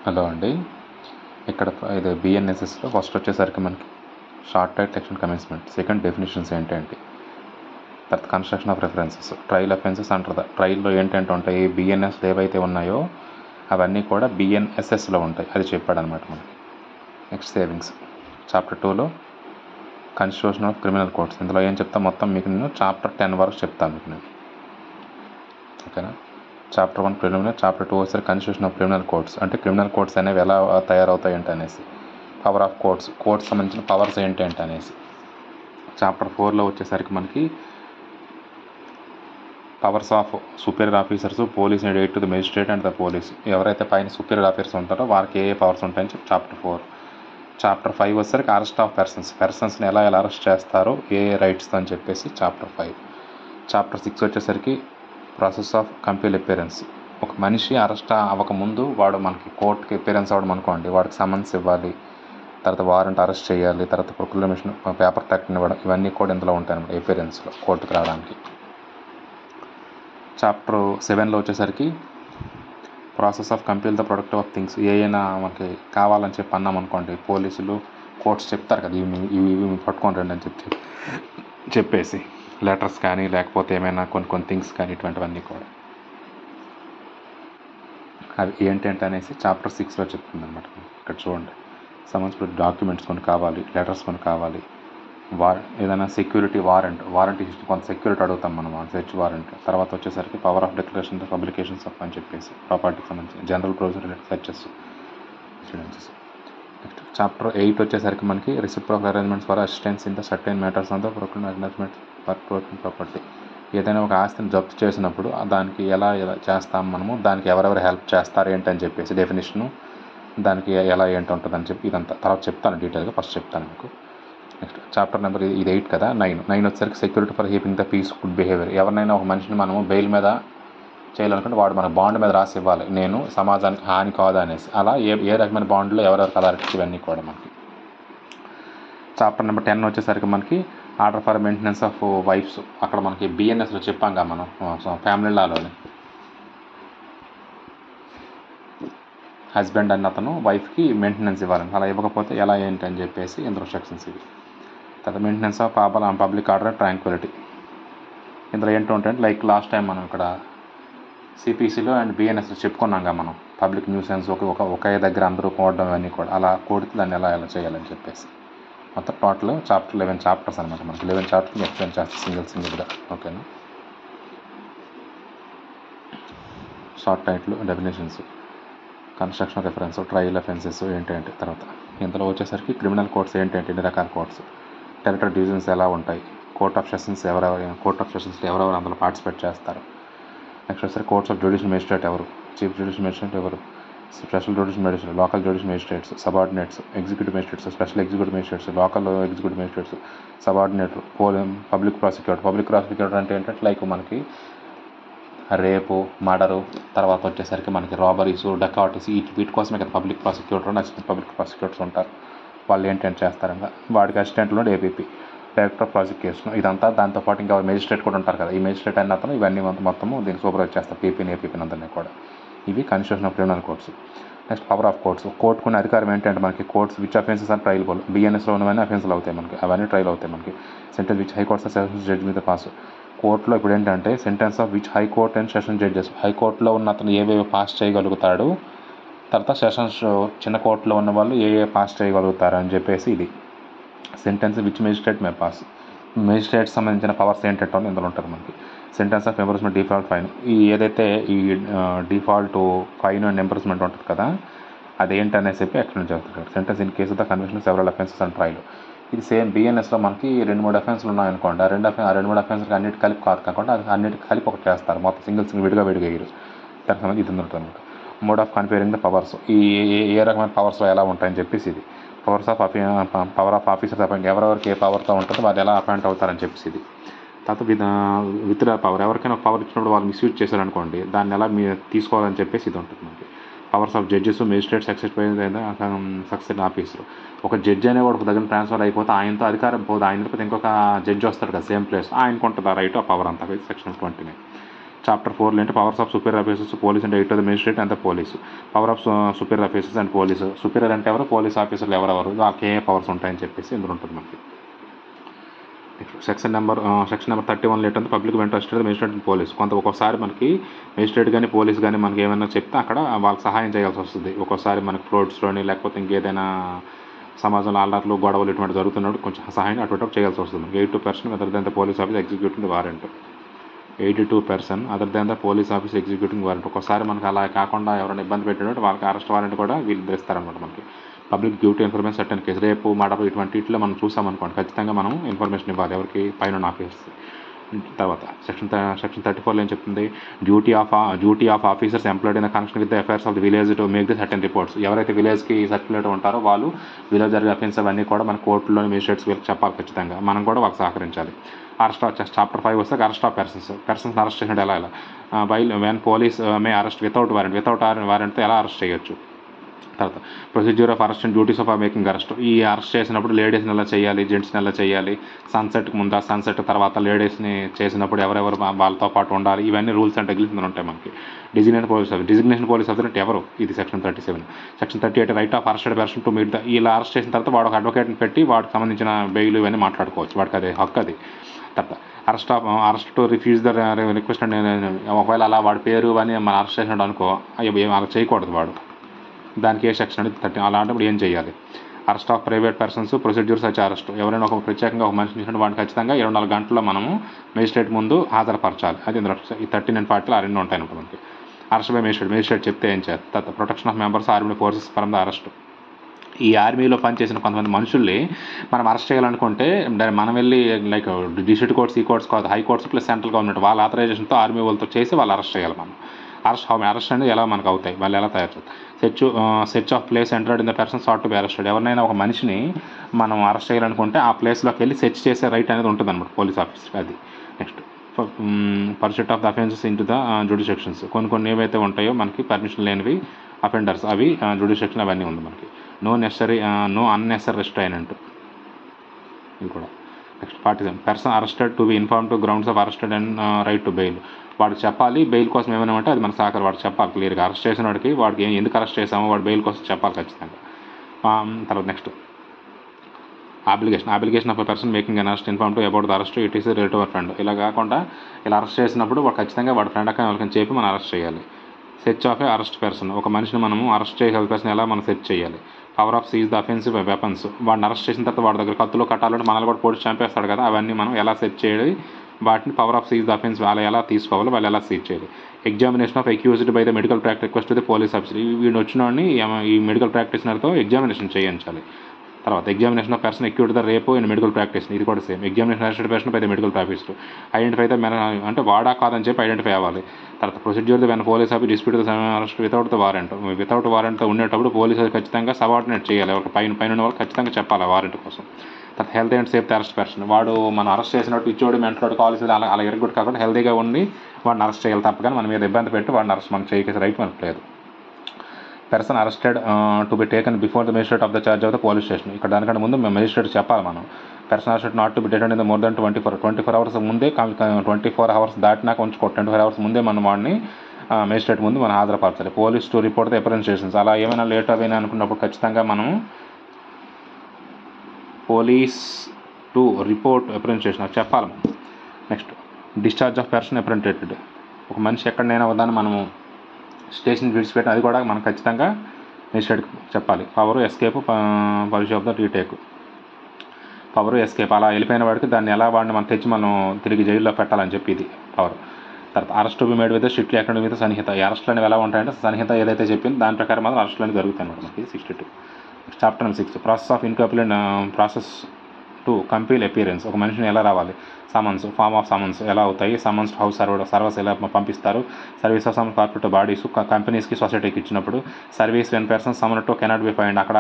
Hello అండి. ఇక్కడ ఇది బిఎన్ఎస్ఎస్లో ఫస్ట్ వచ్చేసరికి మనకి short tight section commencement, second definitions ఏంటంటే, తర్వాత construction of references, trial offences అంటారు. ట్రయల్లో ఏంటంటే ఉంటాయి, బిఎన్ఎస్లు ఏవైతే ఉన్నాయో అవన్నీ కూడా బిఎన్ఎస్ఎస్లో ఉంటాయి. అది చెప్పాడనమాట మనకి. నెక్స్ట్ సేవింగ్స్ చాప్టర్ 2లో కాన్స్టిట్యూషన్ ఆఫ్ క్రిమినల్ కోడ్స్. ఇందులో ఏం చెప్తా మొత్తం మీకు నేను చాప్టర్ 10 వరకు చెప్తాను మీకు నేను. ఓకేనా. చాప్టర్ 1 ప్రిలిమినరీ, చాప్టర్ 2 వచ్చేసరికి కాన్స్టిట్యూషన్ ఆఫ్ క్రిమినల్ కోడ్స్, అంటే క్రిమినల్ కోడ్స్ అనేవి ఎలా తయారవుతాయి ఏంటి అనేసి, పవర్ ఆఫ్ కోర్ట్స్, కోర్ట్స్ సంబంధించిన పవర్స్ ఏంటి అనేసి. చాప్టర్ 4లో వచ్చేసరికి మనకి powers of superior officers, police and aid to the magistrate and the police. ఎవరైతే పైన సుపీరియర్ ఆఫీసర్స్ ఉంటారో వారికి ఏ పవర్స్ ఉంటాయని చెప్పి చాప్టర్ 4. చాప్టర్ 5 వచ్చేసరికి అరెస్ట్ ఆఫ్ పర్సన్స్ని ఎలా అరెస్ట్ చేస్తారు, ఏ రైట్స్తో అని చెప్పేసి చాప్టర్ 5. చాప్టర్ 6 వచ్చేసరికి ప్రాసెస్ ఆఫ్ కంపెల్ అపియరెన్స్. ఒక మనిషి అరెస్ట్ అవ్వకముందు వాడు మనకి కోర్టుకి అపియరెన్స్ అవ్వడం అనుకోండి, వాడికి సమన్స్ ఇవ్వాలి, తర్వాత వారెంట్ అరెస్ట్ చేయాలి, తర్వాత ప్రొక్లమేషన్ పేపర్ ట్యాక్ట్ని ఇవ్వడం, ఇవన్నీ కూడా ఇందులో ఉంటాయి అన్నమాట అపియరెన్స్లో కోర్టుకు రావడానికి. చాప్టర్ 7లో వచ్చేసరికి process of compel the product of things. ఏమైనా మనకి కావాలని చెప్పి అన్నాం అనుకోండి, పోలీసులు కోర్ట్స్ చెప్తారు కదా, ఇవి పట్టుకొని రండి అని చెప్పేసి లెటర్స్ కానీ లేకపోతే ఏమైనా కొన్ని థింగ్స్ కానీ ఇటువంటివన్నీ కూడా అవి ఏంటంటే అనేసి చాప్టర్ 6లో చెప్తుంది అనమాట. ఇక్కడ చూడండి, సంబంధించిన డాక్యుమెంట్స్ కొన్ని కావాలి, లెటర్స్ కొన్ని కావాలి, ఏదైనా సెక్యూరిటీ వారెంట్ ఇష్యూ, కొంత సెక్యూరిటీ అడుగుతాం మనం, సెర్చ్ వారెంట్. తర్వాత వచ్చేసరికి power of declaration publications of అని చెప్పేసి ప్రాపర్టీకి సంబంధించి general provision related searches, incidences. Next chapter 8 వచ్చేసరికి మనకి reciprocal arrangements for assistance in the certain matters on the procurement arrangements for procurement property. ఏదైనా ఒక ఆస్తిని జప్తు చేసినప్పుడు దానికి ఎలా చేస్తాం మనము, దానికి ఎవరెవరు హెల్ప్ చేస్తారు ఏంటని చెప్పేసి డెఫినేషను, దానికి ఎలా ఏంటి ఉంటుందని చెప్పి ఇదంతా తర్వాత చెప్తాను డీటెయిల్గా. ఫస్ట్ చెప్తాను మీకు. నెక్స్ట్ చాప్టర్ నెంబర్ ఇది 8 కదా. 9 వచ్చేసరికి security for keeping the peace, good behaviour. ఎవరినైనా ఒక మనిషిని మనము బెయిల్ మీద చేయాలనుకుంటే వాడు మన బాండ్ మీద రాసి ఇవ్వాలి, నేను సమాజానికి హాని కాదు అనేసి. అలా ఏ రకమైన బాండ్లో ఎవరెవరికి అథారిటీస్, ఇవన్నీ కూడా మనకి. చాప్టర్ నెంబర్ 10 వచ్చేసరికి మనకి order for maintenance of wives. అక్కడ మనకి బిఎన్ఎస్లో చెప్పాంగా మనం, ఫ్యామిలీ లాలోని హస్బెండ్ అన్న అతను వైఫ్కి మెయింటెనెన్స్ ఇవ్వాలని, అలా ఇవ్వకపోతే ఎలా ఏంటి అని చెప్పేసి ఇన్స్ట్రక్షన్స్ ఇవి. తర్వాత maintenance of public order and Tranquility. ఇందులో ఏంటంటే లైక్ లాస్ట్ టైం మనం ఇక్కడ సిపిసిలో అండ్ బిఎన్ఎస్లో చెప్పుకున్నాంగా మనం, పబ్లిక్ న్యూసెన్స్ ఒకే దగ్గర అందరూ కూడడం, ఇవన్నీ కూడా అలా కూడితే దాన్ని ఎలా చేయాలని చెప్పేసి. మొత్తం టోటల్ చాప్టర్ 11 చాప్టర్స్ అనమాట మనకి. 11 చాప్టర్స్ ఎక్స్ప్లెయిన్ చేస్తాం సింగిల్గా. ఓకేనా. Short title, definitions, construction reference, trial offences ఏంటంటే. తర్వాత ఇందులో వచ్చేసరికి క్రిమినల్ కోర్ట్స్ ఏంటంటే, ఎన్ని రకాల కోర్ట్స్, టెరిటరీ డివిజన్స్ ఎలా ఉంటాయి, కోర్ట్ ఆఫ్ సెషన్స్లో ఎవరెవరు అందులో పార్టిసిపేట్ చేస్తారు. నెక్స్ట్ వచ్చేసరికి కోర్ట్స్ ఆఫ్ జ్యుడిషియల్ మేజిస్ట్రేట్ ఎవరు, చీఫ్ జ్యుడిషియల్ మేజిస్ట్రేట్ ఎవరు, special judicial magistrate, local judicial magistrates, subordinates, executive magistrates, special executive magistrates, local executive magistrates, subordinator, public prosecutor అంటే ఏంటంటే లైక్ మనకి రేపు, మర్డరు, తర్వాత వచ్చేసరికి మనకి రాబరీస్, డకాటీస్, వీటి కోసమే కదా public prosecutor, assistant public prosecutors ఉంటారు. వాళ్ళు ఏంటంటే చేస్తారంట, వాడికి అసిస్టెంట్లో ఏపీపీ, డైరెక్టర్ ఆఫ్ ప్రాసిక్యూషన్, ఇదంతా. దాంతోపాటు ఇంకా మేజిస్ట్రేట్ కూడా ఉంటారు కదా, ఈ మేజిస్ట్రేట్ అయిన అతను ఇవన్నీ మొత్తము దీన్ని సూపర్వైజ్ చేస్తారు, ఏపీని అందరినీ కూడా. ఇవి constitution of criminal courts. Next power of courts. కోర్టుకునే అధికారం ఏంటంటే మనకి, courts which offences are triable. బిఎన్ఎస్లో ఉన్నవన్నీ అఫెన్స్లు అవుతాయి మనకి, అవన్నీ ట్రయల్ అవుతాయి మనకి. Sentence which high courts sessions judge మీద పాస్. కోర్టులో ఇప్పుడు ఏంటంటే sentence of which high court and session judges. హైకోర్టులో ఉన్న అతను ఏవేవి పాస్ చేయగలుగుతాడు, తర్వాత సెషన్స్ చిన్న కోర్టులో ఉన్న వాళ్ళు ఏ పాస్ చేయగలుగుతారు అని చెప్పేసి ఇది. Sentence which magistrate may pass. Magistrate సంబంధించిన పవర్స్ ఏంటంటే ఇందులో ఉంటుంది మనకి. Sentence of imprisonment, default fine. ఈ ఏదైతే ఈ డిఫాల్ట్ ఫైన్ అండ్ ఎంబర్స్మెంట్ ఉంటుంది కదా, అదేంటనేసి చెప్పి ఎక్స్ప్లెయిన్ చేస్తారు. Sentence in case the conviction several offences and trial. ఇది సేమ్ బిఎన్ఎస్లో మనకి 2-3 అఫెన్స్లు ఉన్నాయనుకోండి, ఆ 2-3 అఫెన్స్కి అన్నిటి కలిపి కాకుండా అది అన్నిటికి కలిపి ఒకటి చేస్తారు, మొత్తం సింగిల్ విడిగా వేయరు. దానికి సంబంధించి ఇది ఉంటుంది అనమాట. Mode of conferring the powers. ఈ ఏ రకమైన పవర్స్లో ఎలా ఉంటాయని చెప్పేసి ఇది. Power of officers appoint. ఎవరెవరికి ఏ పవర్తో ఉంటుందో వాళ్ళు ఎలా అపాయింట్ అవుతారని చెప్పేసి ఇది. తర్వాత విత్డ్రా పవర్. ఎవరికైనా పవర్ ఇచ్చినప్పుడు వాళ్ళు మిస్యూజ్ చేశారనుకోండి, దాన్ని ఎలా మీరు తీసుకోవాలని చెప్పేసి ఇది ఉంటుంది మనకి. Powers of judges, magistrate, success officer. ఒక జడ్జి అనేవాడు ఒక దగ్గర ట్రాన్స్ఫర్ అయిపోతే ఆయనతో అధికారం పోదు, ఆయన ఇంకొక జడ్జి వస్తాడు కదా సేమ్ ప్లేస్, ఆయనకు ఉంటుంది ఆ రైట్ ఆ పవర్ అంతా. సెక్షన్ 29. చాప్టర్ 4 అంటే powers of superior officers police అంటే 8 magistrate and police. Power of superior officers and police. Superior అంటే ఎవరు, పోలీస్ ఆఫీసర్లు ఎవరెవరు, వాళ్ళకి ఏ పవర్స్ ఉంటాయని చెప్పేసి ఇందులో ఉంటుంది మనకి. సెక్షన్ నెంబర్ 31 ఏంటంటే public interest magistrate and police. ఒక్కోసారి మనకి మేజిస్ట్రేట్ కానీ పోలీస్ కానీ మనకి ఏమైనా చెప్తే అక్కడ వాళ్ళకి సహాయం చేయాల్సి వస్తుంది. ఒక్కోసారి మనకి ఫ్లోట్స్లోని లేకపోతే ఇంకేదైనా సమాజంలో అల్లర్లు గొడవలు ఇటువంటి జరుగుతున్నప్పుడు కొంచెం సహాయం అటువంటి చేయాల్సి వస్తుంది. 82% other than the police office executing the warrant. 82% other than the police office executing warrant. ఒక్కోసారి మనకి అలా కాకుండా ఎవరైనా ఇబ్బంది పెట్టినట్టు వాళ్ళకి అరెస్ట్ వారెంట్ కూడా వీళ్ళు ఇస్తారనమాట మనకి. Public duty information certain case, రేపు మర్డర్ ఇటువంటి వీటిలో మనం చూసామనుకోండి, ఖచ్చితంగా మనం ఇన్ఫర్మేషన్ ఇవ్వాలి ఎవరికి, పైన ఆఫీసర్స్. తర్వాత సెక్షన్ 34 ఏం చెప్తుంది, duty of officers employed in connection with the affairs of the village to make the certain reports. ఎవరైతే విలేజ్కి సర్క్యులేట్ ఉంటారో వాళ్ళు విలేజ్ జరిగే అఫెన్స్ అవన్నీ కూడా మన కోర్టులోని మేజిస్ట్రేట్స్ వీళ్ళకి చెప్పాలి ఖచ్చితంగా. మనం కూడా వాళ్ళకి సహకరించాలి. అరెస్ట్ చాప్టర్ 5 వస్తే అరెస్ట్ ఆఫ్ పర్సన్స్ అరెస్ట్ చేసినట్టు ఎలా when police may arrest without వారెంట్తో ఎలా అరెస్ట్ చేయొచ్చు. తర్వాత procedure of arrest and duties of making arrest. ఈ అరెస్ట్ చేసినప్పుడు లేడీస్ని ఎలా చేయాలి, జెంట్స్ని ఎలా చేయాలి, సన్సెట్కి ముందు సన్సెట్ తర్వాత లేడీస్ని చేసినప్పుడు ఎవరెవరు వాళ్ళతో పాటు ఉండాలి, ఇవన్నీ రూల్స్ అండ్ రెగ్యులేషన్స్ ఉంటాయి మనకి. డిజిగ్నేషన్ పోలీస్ ఆఫీసర్ అంటే ఎవరు, ఇది section 37. Section 38 right of arrested person to meet the. ఇలా అరెస్ట్ చేసిన తర్వాత వాడు ఒక అడ్వకేట్ని పెట్టి వాడికి సంబంధించిన బెయిల్ ఇవన్నీ మాట్లాడుకోవచ్చు, వాడికి అది హక్కు. అది తర్వాత arrest to refuse the request and ఒకవేళ అలా వాడి పేరు అని మనం అరెస్ట్ చేసినట్టు అనుకో, అలా చేయకూడదు వాడు, దానికి ఏ సెక్షన్ అనేది 30. అలాంటప్పుడు ఏం చేయాలి. అరెస్ట్ ఆఫ్ ప్రైవేట్ పర్సన్స్ ప్రొసీజ్యూర్స్ వచ్చి అరెస్ట్. ఎవరైనా ఒక ప్రత్యేకంగా ఒక మనిషిని చూసినట్టు వాడిని ఖచ్చితంగా 24 గంటల్లో మనము మేజిస్ట్రేట్ ముందు హాజరుపరచాలి. అది ఇందులో ఈ 13 and 40 ఆ రెండు ఉంటాయి మనకి. అరెస్ట్ బై మేజిస్ట్రేట్ చెప్తే ఏం చేయాలి. తర్వాత protection of members army forces from the arrest. ఈ ఆర్మీలో పనిచేసిన కొంతమంది మనుషుల్ని మనం అరెస్ట్ చేయాలనుకుంటే మనం వెళ్ళి లైక్ డిస్ట్రిక్ట్ కోర్ట్స్, ఈ కోర్ట్స్ కాదు, high courts plus central government వాళ్ళ ఆథరైజేషన్తో ఆర్మీ వాళ్ళతో చేసి వాళ్ళు అరెస్ట్ చేయాలి. మనం అరెస్ట్ అనేది ఎలా మనకు అవుతాయి, వాళ్ళు ఎలా తయారు చేస్తారు. Search of place entered in the person sought to be arrested. ఎవరినైనా ఒక మనిషిని మనం అరెస్ట్ చేయాలనుకుంటే ఆ ప్లేస్లోకి వెళ్ళి సెర్చ్ చేసే రైట్ అనేది ఉంటుంది అనమాట పోలీస్ ఆఫీసర్కి. అది next pursuit of the offences into the jurisdictions. కొన్ని ఏవైతే ఉంటాయో మనకి పర్మిషన్ లేనివి అఫెండర్స్, అవి జ్యుడిషియక్షన్ అవన్నీ ఉంది మనకి. నో అన్నెసరీ రెస్ట్రైనెంట్, ఇది కూడా. Next 47 person arrested to be inform to grounds of arrested and right to bail. వాడు చెప్పాలి బెయిల్ కోసం ఏమైనా ఉంటే అది మన సహకారం, వాడు చెప్పాలి క్లియర్గా. అరెస్ట్ చేసిన వాడికి ఎందుకు అరెస్ట్ చేసామో వాడు బెయిల్ కోసం చెప్పాలి ఖచ్చితంగా. తర్వాత next application of a person making an arrest inform to about the arrest it is relative our friend. ఇలా కాకుండా ఇలా అరెస్ట్ చేసినప్పుడు వాడు ఖచ్చితంగా వాడు ఫ్రెండ్ అక్కడ వాళ్ళకి చెప్పి మనం అరెస్ట్ చేయాలి. Search of A arrest person. ఒక మనిషిని మనము అరెస్ట్ చేసే పర్సన్ ఎలా మనం సెర్చ్ చేయాలి. Power of seize the offensive weapons. వాడిని అరెస్ట్ చేసిన తర్వాత వాడి దగ్గర కత్తులు కట్టాలంటే మనల్ని కూడా పోలీసు చంపేస్తాడు కదా, అవన్నీ మనం ఎలా సెర్చ్ చేయాలి, వాటిని power of seize the offence వాళ్ళు ఎలా తీసుకోవాలి, వాళ్ళు ఎలా సీజ్ చేయాలి. Examination of accused by the medical practice request to the police officer. వీడిని వచ్చినోడిని ఈ మెడికల్ ప్రాక్టీషనర్తో ఎగ్జామినేషన్ చేయించాలి. తర్వాత examination of person accused the rape in medical practice. ఇది కూడా same. Examination arrested person by the medical practitioner. Identify the అంటే వాడా కాదని చెప్పి ఐడెంటిఫై అవ్వాలి. తర్వాత procedure when police office dispute the arrest without the warrant. Without వారెంట్తో ఉండేటప్పుడు పోలీసు ఖచ్చితంగా సబార్డినేట్ చేయాలి, ఎవరికి పైన వాళ్ళు ఖచ్చితంగా చెప్పాలి వారెంట్ కోసం. తర్వాత healthy and safety arrest person. వాడు మనం అరెస్ట్ చేసినట్టు ఇచ్చోడు మెంటలోడు కావాల్సి అలా ఎరగొట్టు కాకుండా హెల్తీగా ఉండి వాడిని అరెస్ట్ చేయాలి తప్ప, కానీ మన మీద ఇబ్బంది పెట్టి వాడిని అరెస్ట్ మనకు చేయకేసే రైట్ మనకు లేదు. Person arrested to be taken before the magistrate of the charge of the police station. ఇక్కడ దానికంటే ముందు మేము మేజిస్ట్రేట్ చెప్పాలి మనం. Person arrested not to be dated in the more than 24 hours ముందే, 24 hours దాటినాక ఉంచుకో, 24 hours ముందే మనం వాడిని మేజిస్ట్రేట్ ముందు మనం హాజరుపరచాలి. Police to report the appearance stations. అలా ఏమైనా లేట్ అయినా అనుకున్నప్పుడు ఖచ్చితంగా మనం police to report appearance station చెప్పాలి. Next discharge of person apprehended. ఒక మనిషి ఎక్కడైనా వద్దని మనము స్టేషన్ విడిచిపెట్టిన అది కూడా మనం ఖచ్చితంగా మేజిస్ట్రేట్కి చెప్పాలి. Power escape policy of the retake. Power escape, అలా వెళ్ళిపోయిన వాడికి దాన్ని ఎలా వాడిని మనం తెచ్చి మనం తిరిగి జైల్లో పెట్టాలని చెప్పి ఇది పవర్. తర్వాత arrest to be made with strictly according with సన్నిహిత. ఈ అరెస్టులు అనేవి ఎలా ఉంటాయంటే సన్నిహిత ఏదైతే చెప్పింది దాని ప్రకారం మాత్రం అరెస్టులు అనేవి జరుగుతాయి అన్నమాట మనకి. 62 chapter 6 process of incomplete process to compel appearance. ఒక మనిషిని ఎలా రావాలి, సమన్స్, ఫార్మ్ ఆఫ్ సమన్స్ ఎలా అవుతాయి, సమన్స్ హౌస్ సర్వీస్ ఎలా పంపిస్తారు, service of some corporate bodies కంపెనీస్కి సొసైటీకి ఇచ్చినప్పుడు, service when persons summon to cannot be find. అక్కడ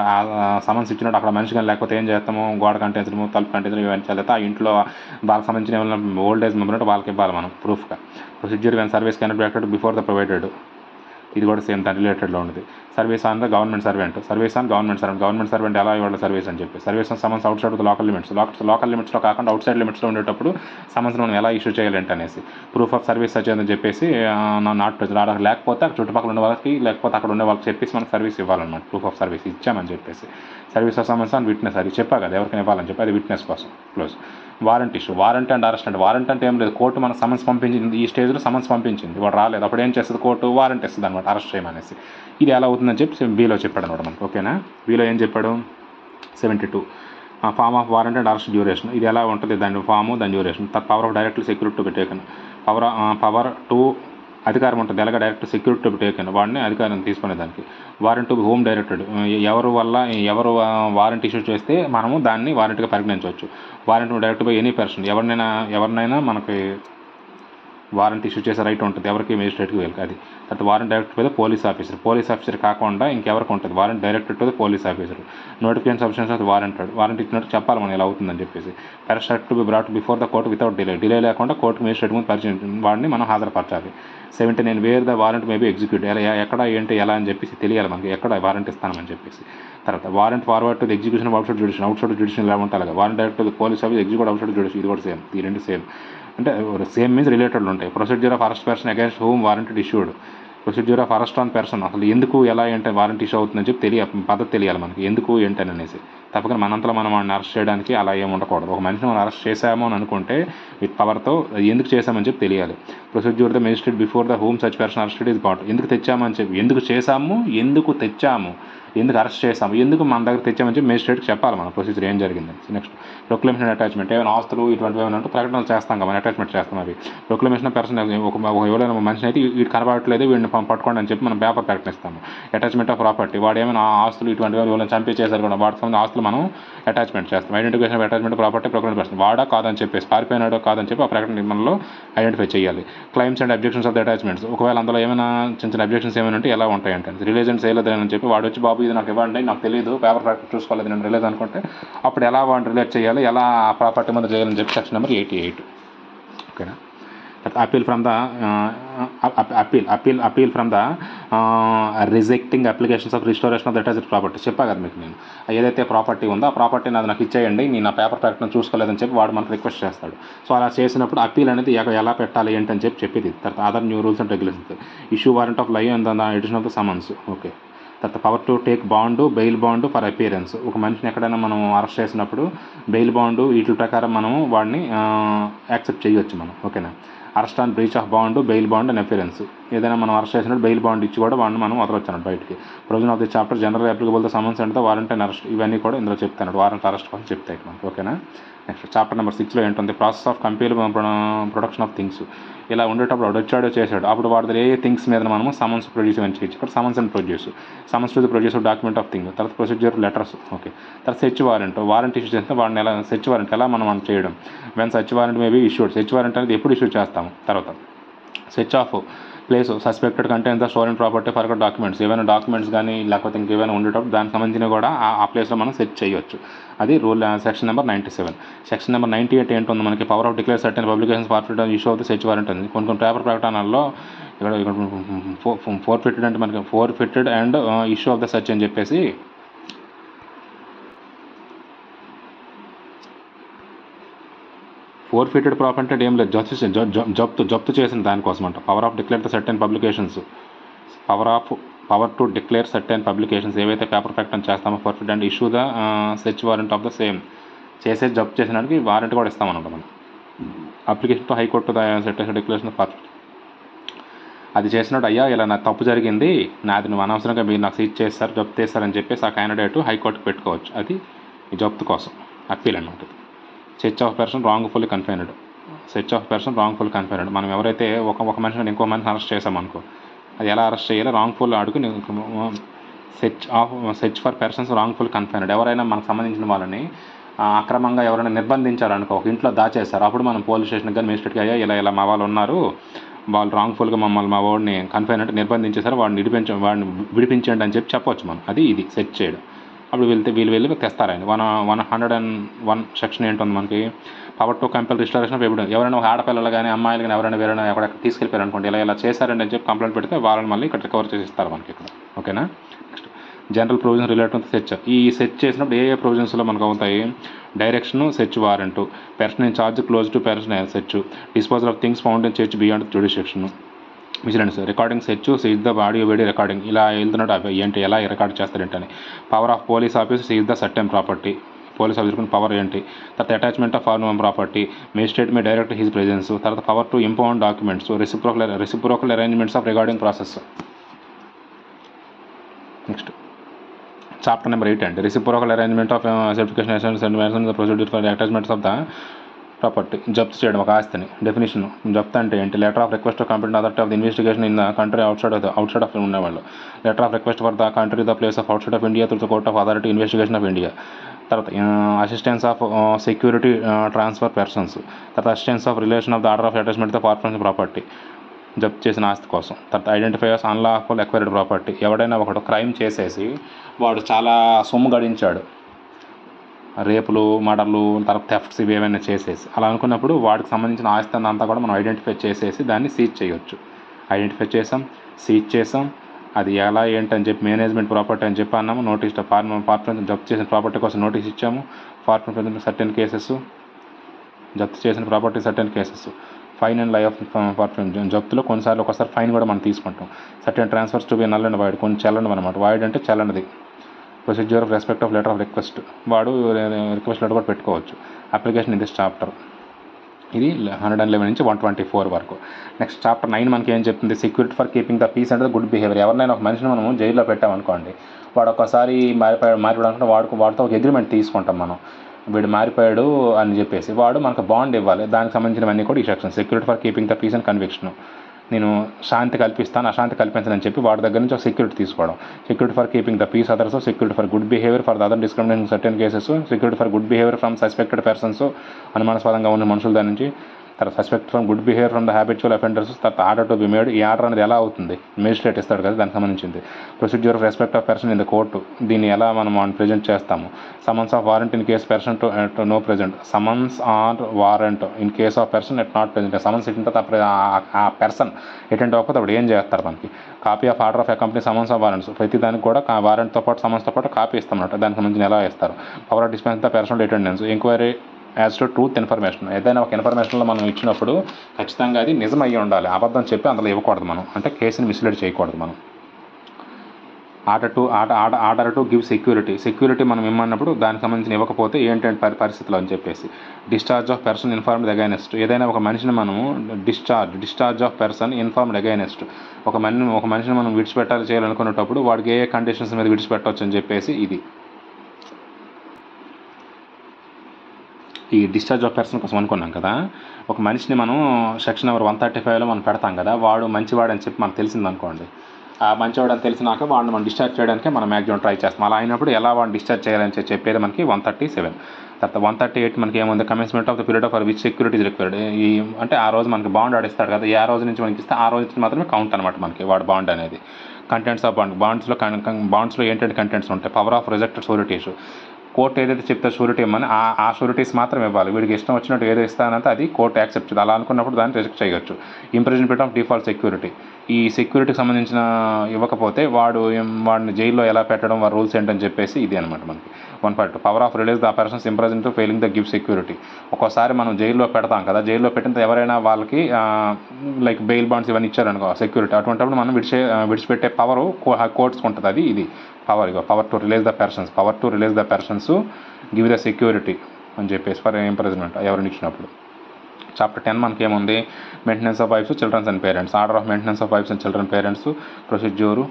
సమన్స్ ఇచ్చినట్టు అక్కడ మనిషి కానీ లేకపోతే ఏం చేస్తాము, గోడ కంటెన్సము, తలుపు కంటెన్సము ఇవన్నీ చదివితే ఆ ఇంట్లో వాళ్ళకి సంబంధించిన ఏమైనా ఓల్డ్ ఏజ్ మెంబర్ ఉంటే వాళ్ళకి ఇవ్వాలి మనం ప్రూఫ్గా. Procedure when service cannot be acted before the provided. ఇది కూడా సేమ్ దాని రిలేటెడ్లో ఉంది. Service on the government servant, service on government servant ఎలా ఇవ్వాలి సర్వీస్ అని చెప్పి, service on summons outside of the local లిమిట్స్లో కాకుండా అవుట్ సైడ్ లిమిట్స్లో ఉండేటప్పుడు సమన్స్ మనం ఎలా ఇష్యూ చేయాలంటే అనేసి, ప్రూఫ్ ఆఫ్ సర్వీస్ వచ్చేదని చెప్పేసి నాట్ లేకపోతే అక్కడ చుట్టుపక్కల ఉండే వాళ్ళకి లేకపోతే అక్కడ ఉండే వాళ్ళకి చెప్పేసి మనకు సర్వీస్ ఇవ్వాలన్నమాట, ప్రూఫ్ ఆఫ్ సర్వీస్ ఇచ్చామని చెప్పేసి. Service of summons on witness, అది చెప్పా కదా ఎవరికైనా ఇవ్వాలని చెప్పి, అది విట్నెస్ కోసం. Close. Warrant issue, warrant and arrest అంటే వారెంట్ అంటే ఏం లేదు, కోర్టు మనకు సమన్స్ పంపించింది, ఈ స్టేజ్లో సమన్స్ పంపించింది, వాడు రాలేదు, అప్పుడు ఏం చేస్తుంది కోర్టు, వారెంట్ ఇస్తుంది అనమాట అరెస్ట్ చేయమనేసి. ఇది ఎలా అవుతుందని చెప్పి బీలో చెప్పాడు అనమాట మనకు. ఓకేనా, బీలో ఏం చెప్పాడు 72 form of warrant and arrest duration, ఇది ఎలా ఉంటుంది దాని ఫాము దాని duration. Power of directly security to be taken, power to అధికారం ఉంటుంది, ఎలాగ direct security to be taken, వాడిని అధికారం తీసుకునే దానికి. Warrant to be whom directed, ఎవరు వారెంట్ ఇష్యూ చేస్తే మనము దాన్ని వారెంట్గా పరిగణించవచ్చు. Warrant direct by any person, ఎవరినైనా మనకి వారెంట్ ఇష్యూ చేసే రైట్ ఉంటుంది ఎవరికి, మేజిస్ట్రేట్కి వెళ్ళి. అది తర్వాత warrant direct by the police officer కాకుండా ఇంకెవరికి ఉంటుంది, warrant directed to the police officer. Notification substance of warrant ఇచ్చినట్టు చెప్పాలి మనం ఎలా అవుతుందని చెప్పేసి. Arrest to be brought before the court without delay లేకుండా కోర్టు మేజిస్ట్రేట్ ముందు పరిచయం వాడిని మనం హాజరుపరచాలి. 79 wear the warrant may be execute, ఎక్కడ ఏంటి ఎలా అని చెప్పేసి తెలియాలి మనకి, ఎక్కడ వారెంట్ ఇస్తామని చెప్పేసి. తర్వాత warrant forward to the execution of out side judicial ఎలా ఉంటుంది అలాగే. Warrant direct to the police office execute out side judicial, ఇది కూడా సేమ్, ఈ రెండు సేమ్ అంటే సేమ్ మీన్స్ రిలేటెడ్ ఉంటాయి. Procedure of arrest person against whom warrant issued, procedure of arrest on person, అసలు ఎందుకు ఎలా ఏంటంటే వారెంట్ ఇష్యూ అవుతుందని చెప్పి పద్ధతి తెలియాలి మనకి, ఎందుకు ఏంటని అనేసి. తప్పకుండా మనంతలో మనం వాడిని అరెస్ట్ చేయడానికి అలా ఏమి ఉండకూడదు. ఒక మనిషిని మనం అరెస్ట్ చేసాము అని అనుకుంటే విత్ పవర్తో ఎందుకు చేసామని చెప్పి తెలియాలి. Procedure the magistrate before the whom such person arrested is brought, ఎందుకు తెచ్చామని చెప్పి, ఎందుకు చేసాము, ఎందుకు అరెస్ట్ చేసాము, ఎందుకు మన దగ్గర తెచ్చామని చెప్పి మేజిస్ట్రేట్కి చెప్పాలి మన ప్రొసీజర్ ఏం జరిగిందని. నెక్స్ట్ ప్రొక్లమేషన్ అటాచ్మెంట్, ఏమైనా ఆస్తులు ఇటువంటివి ఏమైనా ఉంటే ప్రకటనలు చేస్తాం కదా, అటాచ్మెంట్ చేస్తాం. అవి ప్రొక్లమేషన్ పర్సన్ ఎవరైనా మనిషిని అయితే వీడు కనబడట్లేదు వీడిని పట్టుకోండి అని చెప్పి మనం పేపర్ ప్రకటిస్తాము. అటాచ్మెంట్ ఆఫ్ ప్రాపర్టీ, వాడు ఏమైనా ఆస్తులు ఇటువంటివి ఎవరైనా చంపే చేశారు కూడా వాటికి సంబంధించిన ఆస్తులు మనం అటాచ్మెంట్ చేస్తాం. Identification of attachment property proclamation person, వాడా కాదని చెప్పేసి పారిపోయినాడో కాదని చెప్పి ఆ ప్రకటన మనలో ఐడెంటిఫై చేయాలి. Claims and objections of the attachments, ఒకవేళ అందులో ఏమైనా చిన్న అబ్జెక్షన్స్ ఏమైనా ఉంటే ఎలా ఉంటాయంటే, రిలీజన్ చేయలేదని చెప్పి వాడు వచ్చి బాబు ఇది నాకు ఇవ్వండి నాకు తెలియదు పేపర్ ప్రాక్టీస్ చూసుకోలేదు నేను రిలీజ్ అనుకుంటే అప్పుడు ఎలా వాడిని రిలేట్ చేయాలి, ఎలా ఆ ప్రాపర్టీ మీద చేయాలని చెప్పి సెక్షన్ నెంబర్ 88. ఓకేనా. Appeal from the appeal from the rejecting applications of restoration of the attached property. చెప్పా కదా మీకు నేను, ఏదైతే ప్రాపర్టీ ఉందో ఆ ప్రాపర్టీ నాకు ఇచ్చేయండి నేను ఆ పేపర్ ప్రకటన చూసుకోలేదని చెప్పి వాడు మనకు రిక్వెస్ట్ చేస్తాడు. సో అలా చేసినప్పుడు అపీల్ అనేది ఎలా పెట్టాలి ఏంటని చెప్పేది. తర్వాత other new rules and regulations, issue warrant of lie and the edition of the summons. Okay. తర్వాత power to take bond bail bond for appearance, ఒక మనిషిని ఎక్కడైనా మనం అరెస్ట్ చేసినప్పుడు బెయిల్ బాండు వీటి ప్రకారం మనము వాడిని యాక్సెప్ట్ చేయొచ్చు మనం. ఓకేనా. Arrest on breach of bond, bail bond and appearance, ఏదైనా మనం అరెస్ట్ చేసినప్పుడు బెయిల్ బాండ్ ఇచ్చి కూడా వాడిని మనం వదలొచ్చు అన్నట్టు బయటికి. Provision of the chapter general applicable the summons and the warrant and arrest, ఇవన్నీ కూడా ఇందులో చెప్తాను, వారెంట్ అరెస్ట్ కోసం చెప్తాయి మనకు. ఓకేనా. నెక్స్ట్ చాప్టర్ నెంబర్ 6లో ఏంటుంది, process of compare production of things. ఇలా ఉండేటప్పుడు వాడు వచ్చాడో చేశాడు అప్పుడు వాడి ఏ థింగ్స్ మీద మనము సమన్స్ ప్రొడ్యూస్ అని చేయొచ్చు. ఇక్కడ summons and summons to the produce document of thing. తర్వాత ప్రొసీజర్ లెటర్స్. ఓకే. తర్వాత సెర్చ్ వారెంట్ ఇష్యూ చేస్తే వాడిని ఎలా సెర్చ్ వారెంట్ ఎలా మనం చేయడం, when search warrant may be issued, search warrant అనేది ఎప్పుడు ఇష్యూ చేస్తాము. తర్వాత search of place suspected content the stolen property for documents, ఏమైనా డాక్యుమెంట్స్ కానీ లేకపోతే ఇంకేమైనా ఉండేటప్పుడు దానికి సంబంధించిన కూడా ఆ ప్లేస్లో మనం సెర్చ్ చేయొచ్చు. అది rule section number 97. Section number 98 ఏంటుంది మనకి, power of declare certain publications forfeit issue of the search warrant ఉంది. కొన్ని పేపర్ ప్రకటనల్లో ఇక్కడ ఫోర్ఫిటెడ్ అంటే మనకి forfeited and issue of the search అని చెప్పేసి ఫోర్ఫిటెడ్ ప్రాపర్టీ అంటే ఏం లేదు, జప్తు చేసిన దానికోసం అంట. Power of declare the certain publications, power to declare certain publications ఏవైతే పేపర్ ప్రకటన చేస్తామో forfeit and issue the search warrant of the same, చేసేది జప్తు చేసినానికి వారెంట్ కూడా ఇస్తామన్నమాట మనం. Application to high court the certain declaration forfeit, అది చేసినట్టు అయ్యా ఇలా నాకు తప్పు జరిగింది నాది నువ్వు అనవసరంగా మీరు నాకు సీజ్ చేస్తారు జప్తు చేస్తారని చెప్పేసి ఆ క్యాండిడేట్ హైకోర్టుకి పెట్టుకోవచ్చు. అది ఈ జప్తు కోసం అప్పీల్ అన్నమాట. Search of person wrongfully confined, మనం ఎవరైతే ఒక మనిషిని ఇంకో మనిషిని అరెస్ట్ చేసామనుకో అది ఎలా అరెస్ట్ చేయాలి, రాంగ్ఫుల్ అడుగు search for persons wrongful confined, ఎవరైనా మనకు సంబంధించిన వాళ్ళని అక్రమంగా ఎవరైనా నిర్బంధించారనుకో ఒక ఇంట్లో దాచేస్తారు అప్పుడు మనం పోలీస్ స్టేషన్కి కానీ మేజిస్ట్రేట్కి అయ్యా ఇలా మా వాళ్ళు ఉన్నారు వాళ్ళు రాంగ్ఫుల్గా మా వాడిని కన్ఫైన్ అంటే నిర్బంధించేసారు వాడిని విడిపించండి అని చెప్పొచ్చు మనం. అది ఇది సెర్చ్ చేయడం. అప్పుడు వీళ్ళు వెళ్ళి తెస్తారు ఆయన 101 సెక్షన్ ఏంటుంది మనకి, power to compel restoration of evidence, ఎవరైనా ఒక ఆడపిల్లలు కానీ అమ్మాయిలు కానీ ఎవరైనా వేరైనా ఎక్కడెక్కడ తీసుకెళ్ళిపోయారు అనుకోండి ఇలా చేశారండి అని చెప్పి కంప్లైంట్ పెడితే వాళ్ళని మళ్ళీ ఇక్కడ రికవర్ చేసి ఇస్తారు మనకి ఇక్కడ. ఓకేనా. General provision related to search. ఈ సెర్చ్ చేసినప్పుడు ఏ ప్రొవిజన్స్లో మనకు అవుతాయి? Direction, search warrant, person in charge close to person search, disposal of things found in search beyond jurisdiction, vigilance, recording search, seize the audio video recording. ఇలా వెళ్తున్నట్టు అవి ఏంటి, ఎలా రికార్డ్ చేస్తారేంటని. Power of police office, seize the certain property, police ఆఫీసర్కి power ఏంటి. తర్వాత attachment of form property, magistrate may direct his presence. తర్వాత power to impound documents, reciprocal arrangements of regarding process. Next chapter number 8 అండి, reciprocal arrangement of certification procedure for attachments of the property. జప్తు చేయడం ఒక ఆస్తిని. Definition జప్తు అంటే ఏంటి? Letter of request complete authority of the investigation in the country outside of ఉండేవాళ్ళు. Letter of request for the country the place of outside of India through the court of authority investigation of India. తర్వాత assistance of security transfer persons. తర్వాత assistance of relation of the order of attachment the partner property, జప్తు చేసిన ఆస్తి కోసం. తర్వాత identifiers unlawful acquired property, ఎవడైనా ఒకడు crime చేసేసి వాడు చాలా సొమ్ము గడించాడు, రేపులు, మర్డర్లు, తర్వాత థెఫ్ట్స్ ఇవి ఏమైనా చేసేసి, అలా అనుకున్నప్పుడు వాడికి సంబంధించిన ఆస్తి అంతా కూడా మనం ఐడెంటిఫై చేసేసి దాన్ని సీజ్ చేయవచ్చు. ఐడెంటిఫై చేసాం, సీజ్ చేసాం, అది ఎలా ఏంటని చెప్పి మేనేజ్మెంట్ ప్రాపర్టీ అని చెప్పి అన్నాము. నోటీస్ పార్ట్నర్ జప్తు చేసిన ప్రాపర్టీ కోసం నోటీస్ ఇచ్చాము. పార్ట్నర్ సర్టెన్ కేసెస్, జప్తు చేసిన property certain cases. Fine and lie of partner జప్తులో కొన్నిసార్లు ఒకసారి ఫైన్ కూడా మనం తీసుకుంటాం. Certain transfers to be null and void, కొన్ని చెల్లనివి అనమాట. వైడ్ అంటే చెల్లనిది. Procedure of respect of letter of request, వాడు రిక్వెస్ట్ లెటర్ కూడా పెట్టుకోవచ్చు. Application in this chapter. ఇది 111 నుంచి 124 వరకు. నెక్స్ట్ చాప్టర్ 9 మనకి ఏం చెప్తుంది? Security for keeping the peace and the good behaviour. ఎవరినైనా ఒక మనిషిని మనము జైల్లో పెట్టామనుకోండి, వాడు ఒకసారి మారిపోయాడు అనుకుంటే వాడితో ఒక అగ్రిమెంట్ తీసుకుంటాం మనం, వీడు మారిపోయాడు అని చెప్పేసి. వాడు మనకు బాండ్ ఇవ్వాలి. దానికి సంబంధించినవన్నీ కూడా ఈ section. Security for keeping the peace and conviction. నేను శాంతి కల్పిస్తాను, అశాంతి కల్పించని చెప్పి వాడి దగ్గర నుంచి ఒక సెక్యూరిటీ తీసుకోవడం. Security for keeping the peace others, security for good behaviour for the other discrimination certain cases, security for good behaviour from suspected persons, అనుమానాస్పదంగా ఉన్న మనుషుల దాని నుంచి. తర్వాత suspect from good behaviour from the habitual offenders. తర్వాత order to be made. ఈ order అనేది ఎలా అవుతుంది? మేజిస్ట్రేట్ ఇస్తాడు కదా, దానికి సంబంధించింది. Procedure of respect of person in the court, దీన్ని ఎలా మనం ప్రజెంట్ చేస్తాము. Summons of warrant in case person to no present. Summons or warrant in case of person at not present. Summons ఇచ్చిన తర్వాత ఆ పర్సన్ అటెండ్ అవ్వకపోతే అప్పుడు ఏం చేస్తారు మనకి? Copy of order of a company summons of warrants. ప్రతి దానికి కూడా వారెంట్తో పాటు సమన్స్తో పాటు కాపీ ఇస్తామన్నమాట. దానికి సంబంధించిన ఎలా ఇస్తారు? Power of dispense the personal attendance. Enquiry as to truth information. ఏదైనా ఒక ఇన్ఫర్మేషన్లో మనం ఇచ్చినప్పుడు ఖచ్చితంగా అది నిజం అయ్యి ఉండాలి, అబద్ధం చెప్పి అందులో ఇవ్వకూడదు మనం, అంటే కేసుని మిస్లీడ్ చేయకూడదు మనం. ఆర్డర్ టు గివ్ సెక్యూరిటీ మనం ఇమ్మన్నప్పుడు దానికి సంబంధించిన ఇవ్వకపోతే ఏంటంటే పరిస్థితులు అని చెప్పేసి. Discharge of person informed against. ఏదైనా ఒక మనిషిని మనము discharge of person informed against. ఒక మనిషిని మనం విడిచిపెట్టాలి చేయాలనుకునేటప్పుడు వాడికి ఏ కండిషన్స్ మీద విడిచిపెట్టవచ్చు అని చెప్పేసి ఇది. ఈ డిశ్చార్జ్ ఆఫ్ పర్సన్ కోసం అనుకున్నాం కదా, ఒక మనిషిని మనం సెక్షన్ నెంబర్ 135లో మనం పెడతాం కదా, వాడు మంచివాడని చెప్పి మనకు తెలిసిందనుకోండి, ఆ మంచివాడని తెలిసినాక వాడిని మనం డిశ్చార్జ్ చేయడానికి మనం మ్యాక్సిమం ట్రై చేస్తాం. అలా అయినప్పుడు ఎలా వాడిని డిశ్చార్జ్ చేయాలని చెప్పేది మనకి 137. తర్వాత 138 మనకి ఏముంది? Commencement of the period of which security is required. ఈ అంటే ఆ రోజు మనకి బాండ్ ఆడిస్తాడు కదా, ఏ రోజు నుంచి మనకి ఇస్తే ఆ రోజు నుంచి మాత్రమే కౌంట్ అనమాట మనకి వాడు బాండ్ అనేది. కంటెంట్స్ ఆఫ్ బాండ్స్లో ఏంటంటే కంటెంట్స్ ఉంటాయి. Power of rejected sureties. Court ఏదైతే చెప్తే షూరిటీ ఇవ్వమని ఆ షూరిటీస్ మాత్రం ఇవ్వాలి. వీడికి ఇష్టం వచ్చినట్టు ఏదో ఇస్తానంటే అది కోర్టు యాక్సెప్ట్ చేయాలి. అలా అనుకున్నప్పుడు దాన్ని రిజెక్ట్ చేయవచ్చు. Imprisonment of default security. ఈ సెక్యూరిటీకి సంబంధించిన ఇవ్వకపోతే వాడిని జైల్లో ఎలా పెట్టడం, వారి రూల్స్ ఏంటని చెప్పేసి ఇది అనమాట మనకి. 142 power of release the persons imprison to failing the give security. ఒక్కోసారి మనం జైల్లో పెడతాం కదా, జైల్లో పెట్టిన ఎవరైనా వాళ్ళకి లైక్ బెయిల్ బాండ్స్ ఇవన్నీ ఇచ్చారనుకో సెక్యూరిటీ, అటువంటిప్పుడు మనం విడిచిపెట్టే పవర్ కోర్ట్స్కి ఉంటుంది. అది ఇది power to release the persons give the security అని చెప్పేసి ఫర్ ఇంప్రిజన్మెంట్ ఎవరిని ఇచ్చినప్పుడు. చాప్టర్ 10 మనకి ఏముంది? Maintenance of wives, childrens and parents. Order of maintenance of wives and children parents, procedure,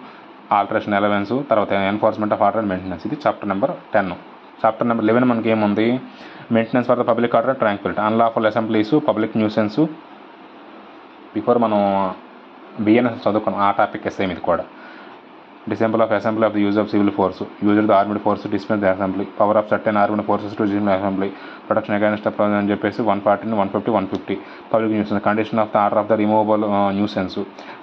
alteration allowance, తర్వాత enforcement of order and maintenance. ఇది chapter number 10. Chapter number 11 మనకి ఏముంది? Maintenance for the public order and tranquility, unlawful assemblies, public nuisance. Before మనం BNS చదువుకున్నాం, ఆ topic same ఇది కూడా. Disable of assembly of the use of civil force, use of the armed force to dismiss the assembly, power of certain armed forces to dismiss the assembly, protection against the president అని చెప్పేసి 140, 150, 150. Public nuisance, condition of the order of the removable nuisance,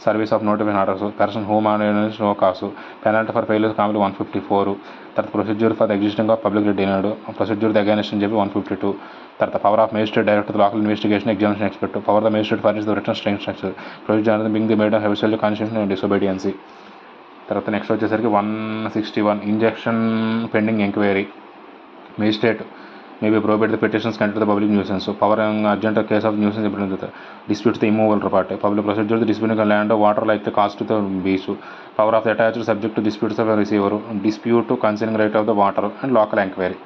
service of notification orders, person whom are no cause, penalty for failure కావాలి 154. తర్వాత procedure for the existing of public denied, procedure the against అని చెప్పి 152. తర్వాత power of magistrate direct the local investigation examination expect, power the magistrate for the return strength structure, procedure being the made of హెవిసల్ constitution and disobedience. తర్వాత next వచ్చేసరికి 161 injection pending enquiry. Magistrate may be prohibit the petitions considered the public nuisance. So power and urgent case of nuisance dispute the immovable property. Public procedure the disputing land or water like the cost to the beach. Power of the attached subject to disputes of a receiver. Dispute to concerning right of the water and local enquiry.